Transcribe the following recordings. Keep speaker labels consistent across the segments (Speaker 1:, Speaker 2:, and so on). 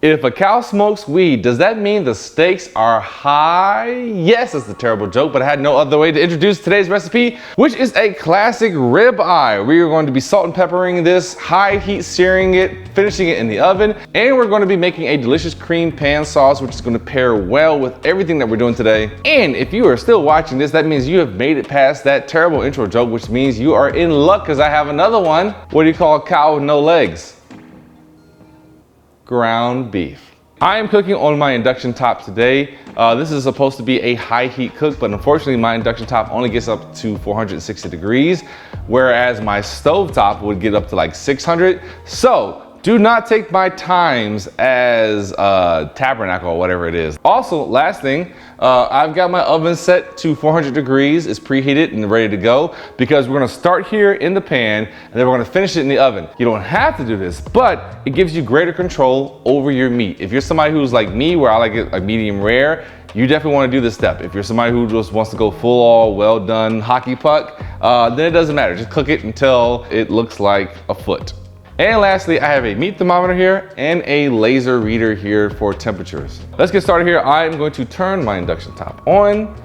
Speaker 1: If a cow smokes weed, does that mean the stakes are high? Yes, it's a terrible joke, but I had no other way to introduce today's recipe, which is a classic ribeye. We are going to be salt and peppering this, high heat searing it, finishing it in the oven, and we're going to be making a delicious cream pan sauce, which is going to pair well with everything that we're doing today. And if you are still watching this, that means you have made it past that terrible intro joke, which means you are in luck because I have another one. What do you call a cow with no legs? Ground beef. I am cooking on my induction top today. This is supposed to be a high heat cook, but unfortunately my induction top only gets up to 460 degrees, whereas my stove top would get up to like 600. So do not take my times as tabernacle or whatever it is. Also, last thing, I've got my oven set to 400 degrees. It's preheated and ready to go because we're gonna start here in the pan and then we're gonna finish it in the oven. You don't have to do this, but it gives you greater control over your meat. If you're somebody who's like me, where I like it like medium rare, you definitely wanna do this step. If you're somebody who just wants to go full all well done hockey puck, then it doesn't matter. Just cook it until it looks like a foot. And lastly, I have a meat thermometer here and a laser reader here for temperatures. Let's get started here. I'm going to turn my induction top on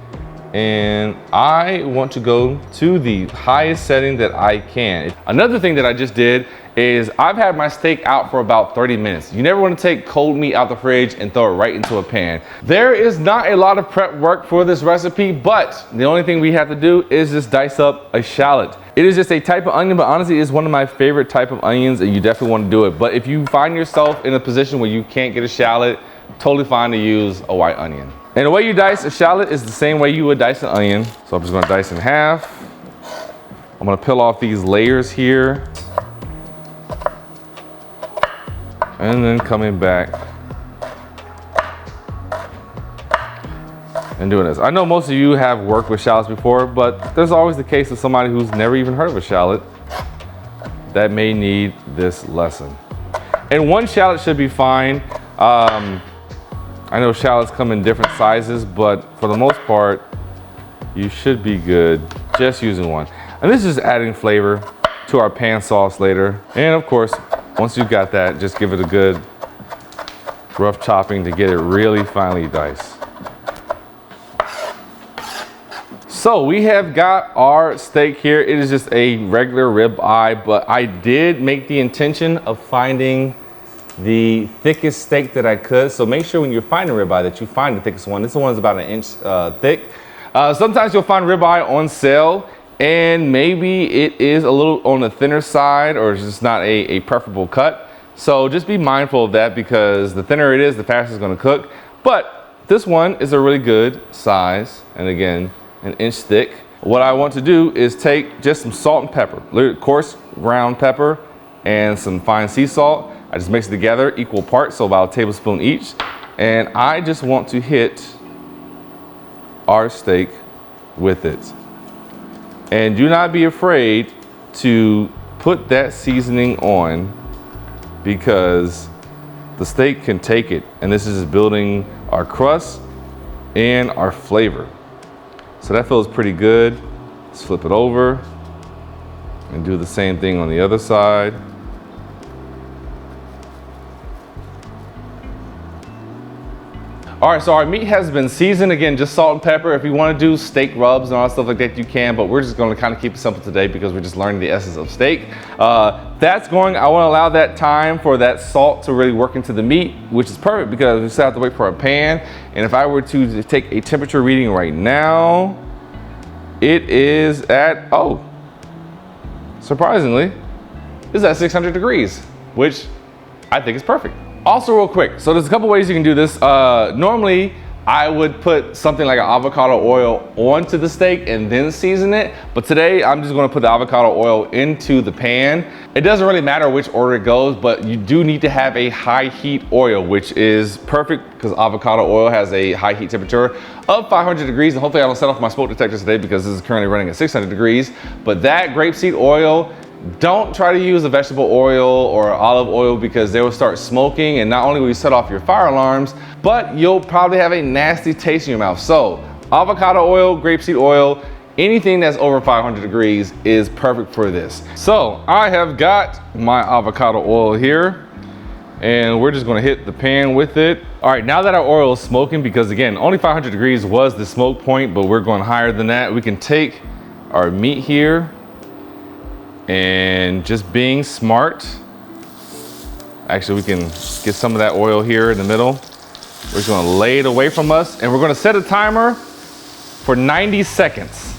Speaker 1: and I want to go to the highest setting that I can. Another thing that I just did is I've had my steak out for about 30 minutes. You never want to take cold meat out the fridge and throw it right into a pan. There is not a lot of prep work for this recipe, but the only thing we have to do is just dice up a shallot. It is just a type of onion, but honestly it's one of my favorite type of onions and you definitely want to do it. But if you find yourself in a position where you can't get a shallot, totally fine to use a white onion. And the way you dice a shallot is the same way you would dice an onion. So I'm just gonna dice in half. I'm gonna peel off these layers here. And then coming back and doing this. I know most of you have worked with shallots before, but there's always the case of somebody who's never even heard of a shallot that may need this lesson. And one shallot should be fine. I know shallots come in different sizes, but for the most part, you should be good just using one. And this is adding flavor to our pan sauce later. And of course, once you've got that, just give it a good rough chopping to get it really finely diced. So we have got our steak here. It is just a regular rib eye, but I did make the intention of finding the thickest steak that I could. So make sure when you're finding rib eye that you find the thickest one. This one is about 1 inch thick. Sometimes you'll find rib eye on sale and maybe it is a little on the thinner side or it's just not a preferable cut. So just be mindful of that because the thinner it is, the faster it's gonna cook. But this one is a really good size. And again, 1 inch thick. What I want to do is take just some salt and pepper, coarse ground pepper and some fine sea salt. I just mix it together, equal parts, so about a tablespoon each. And I just want to hit our steak with it. And do not be afraid to put that seasoning on because the steak can take it. And this is building our crust and our flavor. So that feels pretty good. Let's flip it over and do the same thing on the other side. All right, so our meat has been seasoned. Again, just salt and pepper. If you want to do steak rubs and all that stuff like that, you can, but we're just going to kind of keep it simple today because we're just learning the essence of steak. That's going, I want to allow that time for that salt to really work into the meat, which is perfect because we still have to wait for our pan. And if I were to take a temperature reading right now, it is at, oh, surprisingly, it's at 600 degrees, which I think is perfect. Also real quick, so there's a couple ways you can do this. Normally, I would put something like an avocado oil onto the steak and then season it. But today, I'm just gonna put the avocado oil into the pan. It doesn't really matter which order it goes, but you do need to have a high heat oil, which is perfect because avocado oil has a high heat temperature of 500 degrees. And hopefully I don't set off my smoke detector today because this is currently running at 600 degrees. But that grapeseed oil, don't try to use a vegetable oil or olive oil because they will start smoking and not only will you set off your fire alarms, but you'll probably have a nasty taste in your mouth. So avocado oil, grapeseed oil, anything that's over 500 degrees is perfect for this. So I have got my avocado oil here and we're just gonna hit the pan with it. All right, now that our oil is smoking, because again, only 500 degrees was the smoke point, but we're going higher than that. We can take our meat here and just being smart. Actually, we can get some of that oil here in the middle. We're just gonna lay it away from us, and we're gonna set a timer for 90 seconds,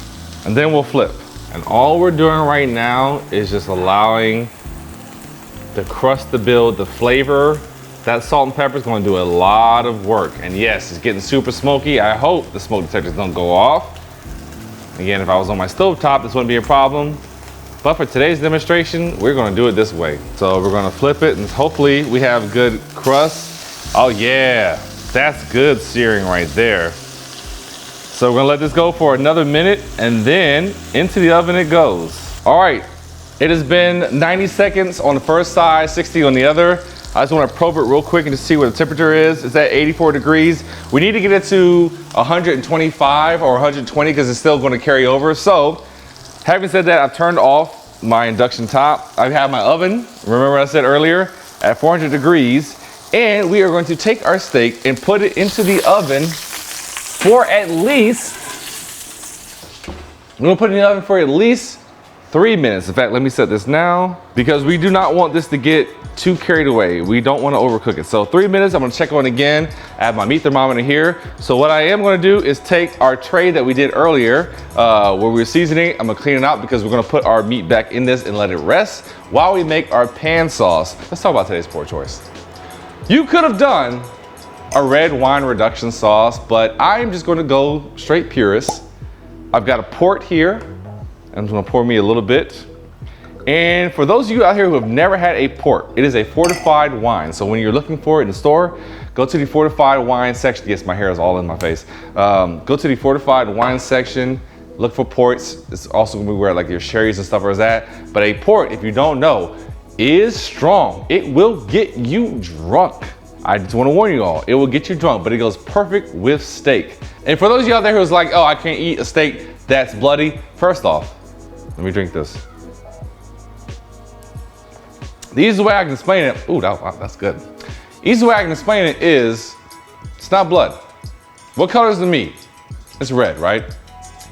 Speaker 1: and then we'll flip. And all we're doing right now is just allowing the crust to build, the flavor. That salt and pepper is going to do a lot of work. And yes, it's getting super smoky. I hope the smoke detectors don't go off. Again, if I was on my stove top, this wouldn't be a problem. But for today's demonstration, we're going to do it this way. So we're going to flip it, and hopefully we have good crust. Oh yeah, that's good searing right there. So we're gonna let this go for another minute, and then into the oven it goes. All right, it has been 90 seconds on the first side, 60 on the other. I just wanna probe it real quick and just see what the temperature is. It's at 84 degrees. We need to get it to 125 or 120 because it's still gonna carry over. So, having said that, I've turned off my induction top. I have my oven, remember I said earlier, at 400 degrees. And we are going to take our steak and put it into the oven for at least, we're gonna put it in the oven for at least 3 minutes. In fact, let me set this now, because we do not want this to get too carried away. We don't want to overcook it. So 3 minutes, I'm gonna check on again. I have my meat thermometer here. So what I am gonna do is take our tray that we did earlier, where we were seasoning. I'm gonna clean it out because we're gonna put our meat back in this and let it rest while we make our pan sauce. Let's talk about today's poor choice. You could have done a red wine reduction sauce, but I'm just gonna go straight purist. I've got a port here. I'm just gonna pour me a little bit. And for those of you out here who have never had a port, it is a fortified wine. So when you're looking for it in the store, go to the fortified wine section. Yes, my hair is all in my face. Go to the fortified wine section, look for ports. It's also gonna be where like your sherries and stuff are at. But a port, if you don't know, is strong. It will get you drunk. I just want to warn you all, it will get you drunk, but it goes perfect with steak. And for those of you out there who's like, oh, I can't eat a steak that's bloody, first off, let me drink this. The easiest way I can explain it, ooh, that's good. Easiest way I can explain it is, it's not blood. What color is the meat? It's red, right?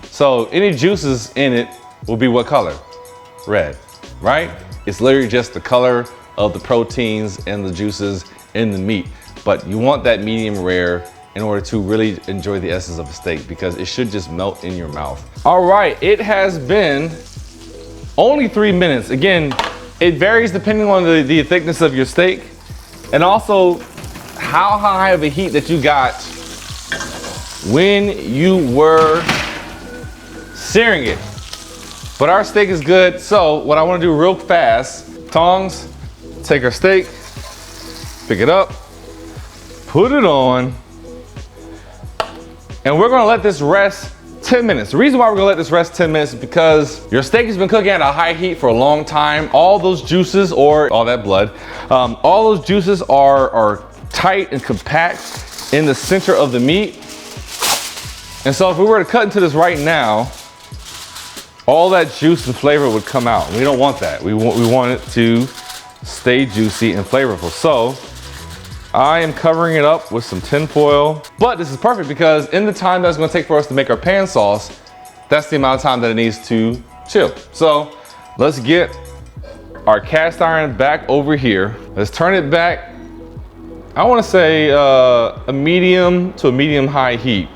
Speaker 1: So any juices in it will be what color? Red, right? It's literally just the color of the proteins and the juices in the meat, but you want that medium rare in order to really enjoy the essence of a steak, because it should just melt in your mouth. All right, it has been only 3 minutes. Again, it varies depending on the thickness of your steak, and also how high of a heat that you got when you were searing it. But our steak is good, so what I want to do real fast, tongs, take our steak, pick it up, put it on, and we're gonna let this rest 10 minutes. The reason why we're gonna let this rest 10 minutes is because your steak has been cooking at a high heat for a long time. All those juices, or all that blood, all those juices are tight and compact in the center of the meat. And so if we were to cut into this right now, all that juice and flavor would come out. We don't want that. We want it to stay juicy and flavorful. So I am covering it up with some tin foil, but this is perfect because in the time that's gonna take for us to make our pan sauce, that's the amount of time that it needs to chill. So let's get our cast iron back over here. Let's turn it back, I wanna say a medium to a medium high heat.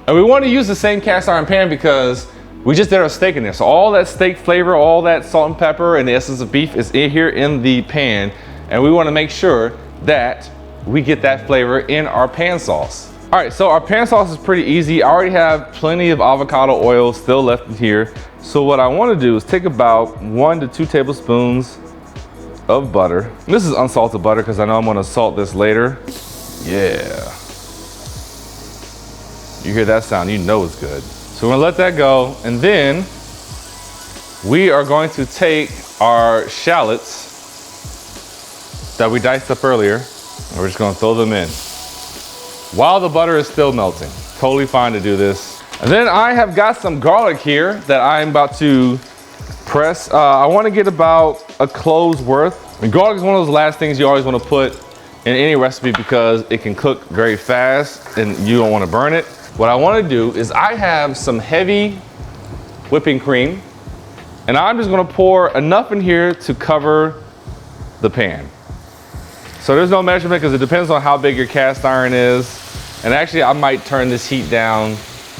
Speaker 1: And we wanna use the same cast iron pan because we just did our steak in there. So all that steak flavor, all that salt and pepper and the essence of beef is in here in the pan. And we wanna make sure that we get that flavor in our pan sauce. All right, so our pan sauce is pretty easy. I already have plenty of avocado oil still left in here. So what I wanna do is take about 1 to 2 tablespoons of butter. This is unsalted butter because I know I'm gonna salt this later. Yeah. You hear that sound, you know it's good. So we're gonna let that go, and then we are going to take our shallots that we diced up earlier, and we're just gonna throw them in while the butter is still melting. Totally fine to do this. And then I have got some garlic here that I'm about to press. I wanna get about a clove's worth And garlic is one of those last things you always want to put in any recipe because it can cook very fast and you don't want to burn it. What I want to do is I have some heavy whipping cream and I'm just going to pour enough in here to cover the pan. So there's no measurement because it depends on how big your cast iron is. And actually I might turn this heat down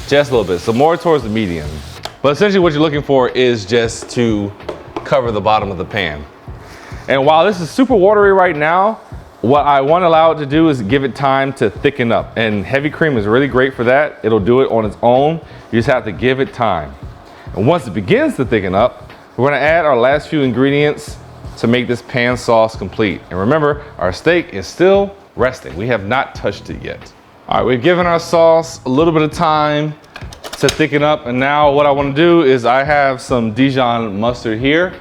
Speaker 1: just a little bit, so more towards the medium. But essentially what you're looking for is just to cover the bottom of the pan. And while this is super watery right now, what I want to allow it to do is give it time to thicken up. And heavy cream is really great for that. It'll do it on its own. You just have to give it time. And once it begins to thicken up, we're going to add our last few ingredients to make this pan sauce complete. And remember, our steak is still resting. We have not touched it yet. All right, we've given our sauce a little bit of time to thicken up. And now what I want to do is I have some Dijon mustard here.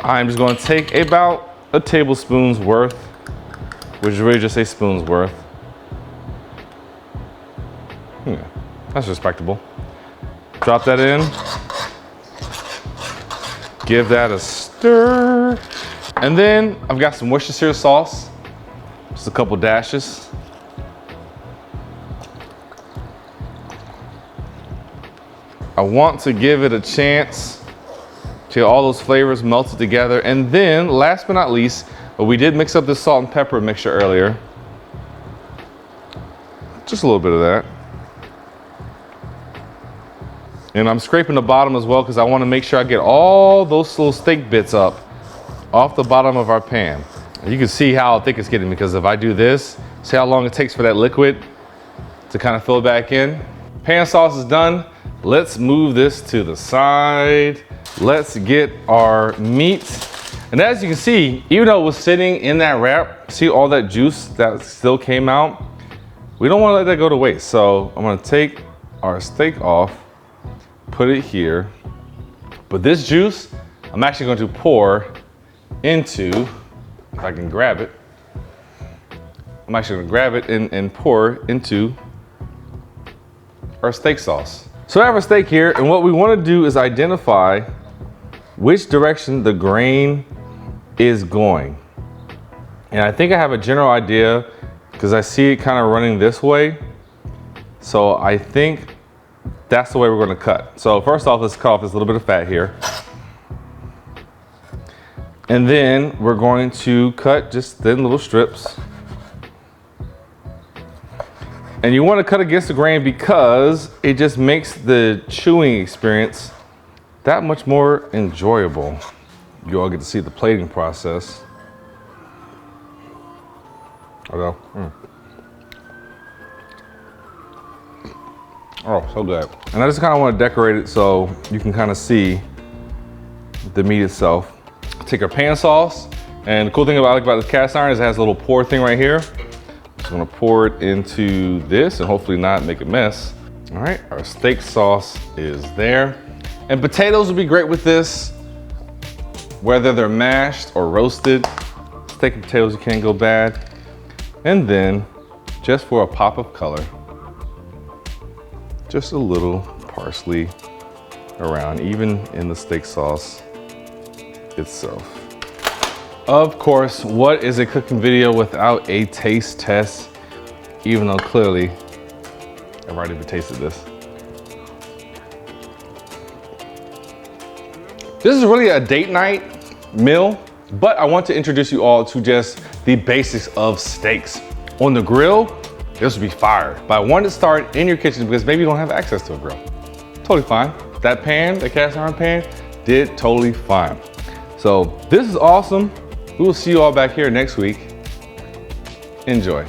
Speaker 1: I'm just going to take about a tablespoon's worth, which is really just a spoon's worth. Yeah, that's respectable. Drop that in. Give that a stir. And then I've got some Worcestershire sauce, just a couple dashes. I want to give it a chance to get all those flavors melted together. And then last but not least, we did mix up this salt and pepper mixture earlier. Just a little bit of that. And I'm scraping the bottom as well because I want to make sure I get all those little steak bits up off the bottom of our pan. And you can see how thick it's getting because if I do this, see how long it takes for that liquid to kind of fill back in. Pan sauce is done. Let's move this to the side. Let's get our meat. And as you can see, even though it was sitting in that wrap, see all that juice that still came out? We don't want to let that go to waste. So I'm going to take our steak off, put it here. But this juice, I'm actually going to pour into, if I can grab it, I'm actually going to grab it and pour into our steak sauce. So I have our steak here, and what we want to do is identify which direction the grain is going. And I think I have a general idea because I see it kind of running this way. So I think that's the way we're going to cut. So first off, let's cut off this little bit of fat here. And then we're going to cut just thin little strips. And you want to cut against the grain because it just makes the chewing experience that much more enjoyable. You all get to see the plating process. Oh, oh, so good. And I just kind of want to decorate it so you can kind of see the meat itself. Take our pan sauce, and the cool thing about the cast iron is it has a little pour thing right here. Just gonna pour it into this and hopefully not make a mess. All right, our steak sauce is there. And potatoes would be great with this, whether they're mashed or roasted. Steak and potatoes, you can't go bad. And then, just for a pop of color, just a little parsley around, even in the steak sauce itself. Of course, what is a cooking video without a taste test? Even though clearly I've already tasted this. This is really a date night meal, but I want to introduce you all to just the basics of steaks. On the grill, this would be fire. But I wanted to start in your kitchen because maybe you don't have access to a grill. Totally fine. That pan, the cast iron pan, did totally fine. So this is awesome. We will see you all back here next week. Enjoy.